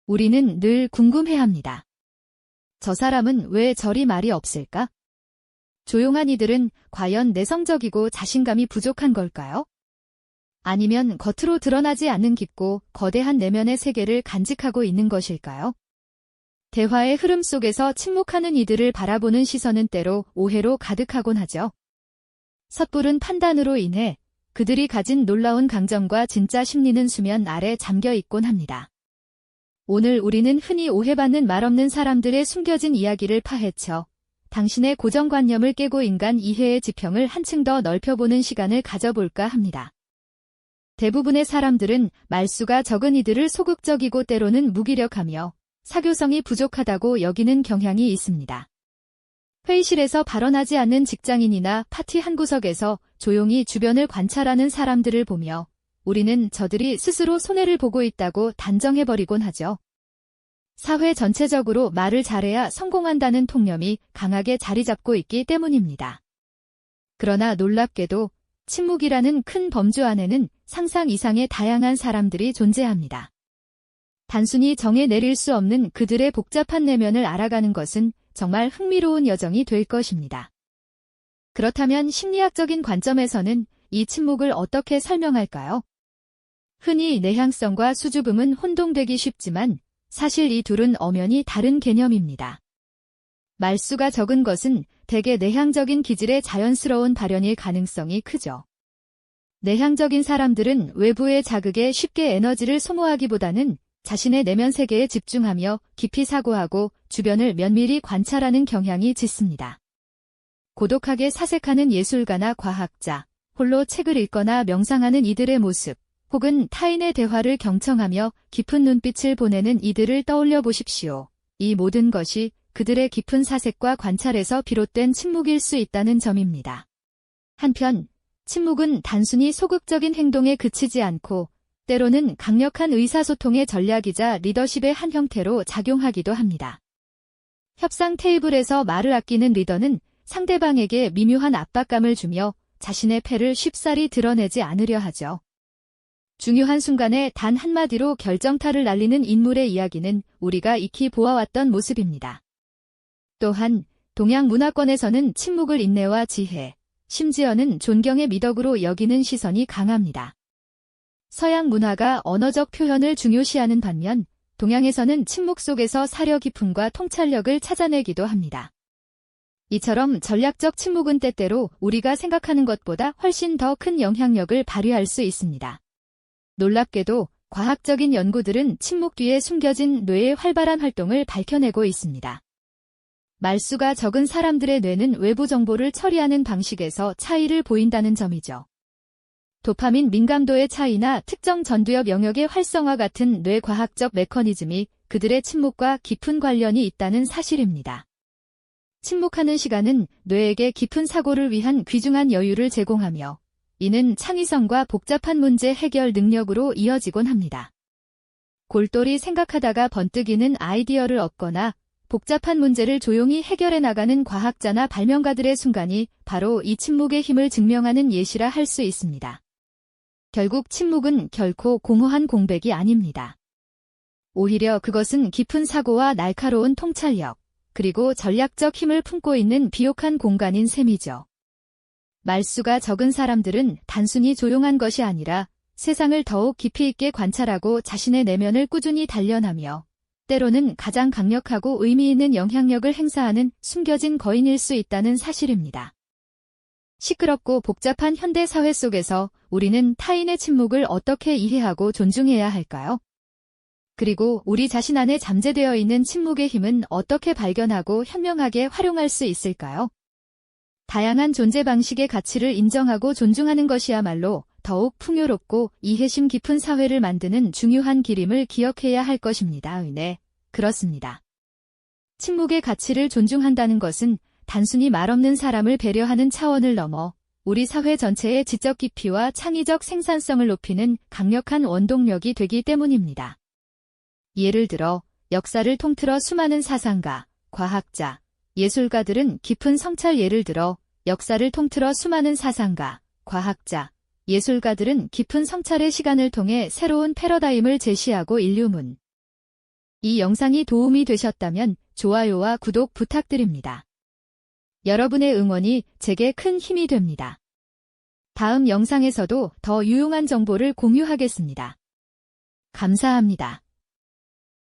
우리는 늘 궁금해합니다. 저 사람은 왜 저리 말이 없을까? 조용한 이들은 과연 내성적이고 자신감이 부족한 걸까요? 아니면 겉으로 드러나지 않는 깊고 거대한 내면의 세계를 간직하고 있는 것일까요? 대화의 흐름 속에서 침묵하는 이들을 바라보는 시선은 때로 오해로 가득하곤 하죠. 섣부른 판단으로 인해 그들이 가진 놀라운 강점과 진짜 심리는 수면 아래 잠겨 있곤 합니다. 오늘 우리는 흔히 오해받는 말없는 사람들의 숨겨진 이야기를 파헤쳐 당신의 고정관념을 깨고 인간 이해의 지평을 한층 더 넓혀보는 시간을 가져볼까 합니다. 대부분의 사람들은 말수가 적은 이들을 소극적이고 때로는 무기력하며 사교성이 부족하다고 여기는 경향이 있습니다. 회의실에서 발언하지 않는 직장인이나 파티 한 구석에서 조용히 주변을 관찰하는 사람들을 보며 우리는 저들이 스스로 손해를 보고 있다고 단정해버리곤 하죠. 사회 전체적으로 말을 잘해야 성공한다는 통념이 강하게 자리 잡고 있기 때문입니다. 그러나 놀랍게도 침묵이라는 큰 범주 안에는 상상 이상의 다양한 사람들이 존재합니다. 단순히 정해 내릴 수 없는 그들의 복잡한 내면을 알아가는 것은 정말 흥미로운 여정이 될 것입니다. 그렇다면 심리학적인 관점에서는 이 침묵을 어떻게 설명할까요? 흔히 내향성과 수줍음은 혼동되기 쉽지만 사실 이 둘은 엄연히 다른 개념입니다. 말수가 적은 것은 대개 내향적인 기질의 자연스러운 발현일 가능성이 크죠. 내향적인 사람들은 외부의 자극에 쉽게 에너지를 소모하기보다는 자신의 내면 세계에 집중하며 깊이 사고하고 주변을 면밀히 관찰하는 경향이 짙습니다. 고독하게 사색하는 예술가나 과학자, 홀로 책을 읽거나 명상하는 이들의 모습, 혹은 타인의 대화를 경청하며 깊은 눈빛을 보내는 이들을 떠올려 보십시오. 이 모든 것이 그들의 깊은 사색과 관찰에서 비롯된 침묵일 수 있다는 점입니다. 한편, 침묵은 단순히 소극적인 행동에 그치지 않고 때로는 강력한 의사소통의 전략이자 리더십의 한 형태로 작용하기도 합니다. 협상 테이블에서 말을 아끼는 리더는 상대방에게 미묘한 압박감을 주며 자신의 패를 쉽사리 드러내지 않으려 하죠. 중요한 순간에 단 한마디로 결정타를 날리는 인물의 이야기는 우리가 익히 보아왔던 모습입니다. 또한 동양 문화권에서는 침묵을 인내와 지혜, 심지어는 존경의 미덕으로 여기는 시선이 강합니다. 서양 문화가 언어적 표현을 중요시하는 반면 동양에서는 침묵 속에서 사려 깊음과 통찰력을 찾아내기도 합니다. 이처럼 전략적 침묵은 때때로 우리가 생각하는 것보다 훨씬 더 큰 영향력을 발휘할 수 있습니다. 놀랍게도 과학적인 연구들은 침묵 뒤에 숨겨진 뇌의 활발한 활동을 밝혀내고 있습니다. 말수가 적은 사람들의 뇌는 외부 정보를 처리하는 방식에서 차이를 보인다는 점이죠. 도파민 민감도의 차이나 특정 전두엽 영역의 활성화 같은 뇌과학적 메커니즘이 그들의 침묵과 깊은 관련이 있다는 사실입니다. 침묵하는 시간은 뇌에게 깊은 사고를 위한 귀중한 여유를 제공하며 이는 창의성과 복잡한 문제 해결 능력으로 이어지곤 합니다. 골똘히 생각하다가 번뜩이는 아이디어를 얻거나 복잡한 문제를 조용히 해결해 나가는 과학자나 발명가들의 순간이 바로 이 침묵의 힘을 증명하는 예시라 할 수 있습니다. 결국 침묵은 결코 공허한 공백이 아닙니다. 오히려 그것은 깊은 사고와 날카로운 통찰력, 그리고 전략적 힘을 품고 있는 비옥한 공간인 셈이죠. 말수가 적은 사람들은 단순히 조용한 것이 아니라 세상을 더욱 깊이 있게 관찰하고 자신의 내면을 꾸준히 단련하며 때로는 가장 강력하고 의미 있는 영향력을 행사하는 숨겨진 거인일 수 있다는 사실입니다. 시끄럽고 복잡한 현대 사회 속에서 우리는 타인의 침묵을 어떻게 이해하고 존중해야 할까요? 그리고 우리 자신 안에 잠재되어 있는 침묵의 힘은 어떻게 발견하고 현명하게 활용할 수 있을까요? 다양한 존재 방식의 가치를 인정하고 존중하는 것이야말로 더욱 풍요롭고 이해심 깊은 사회를 만드는 중요한 길임을 기억해야 할 것입니다. 네, 그렇습니다. 침묵의 가치를 존중한다는 것은 단순히 말없는 사람을 배려하는 차원을 넘어 우리 사회 전체의 지적 깊이와 창의적 생산성을 높이는 강력한 원동력이 되기 때문입니다. 예를 들어 역사를 통틀어 수많은 사상가, 과학자, 예술가들은 깊은 성찰 예를 들어 역사를 통틀어 수많은 사상가, 과학자, 예술가들은 깊은 성찰의 시간을 통해 새로운 패러다임을 제시하고 인류문 이 영상이 도움이 되셨다면 좋아요와 구독 부탁드립니다. 여러분의 응원이 제게 큰 힘이 됩니다. 다음 영상에서도 더 유용한 정보를 공유하겠습니다. 감사합니다.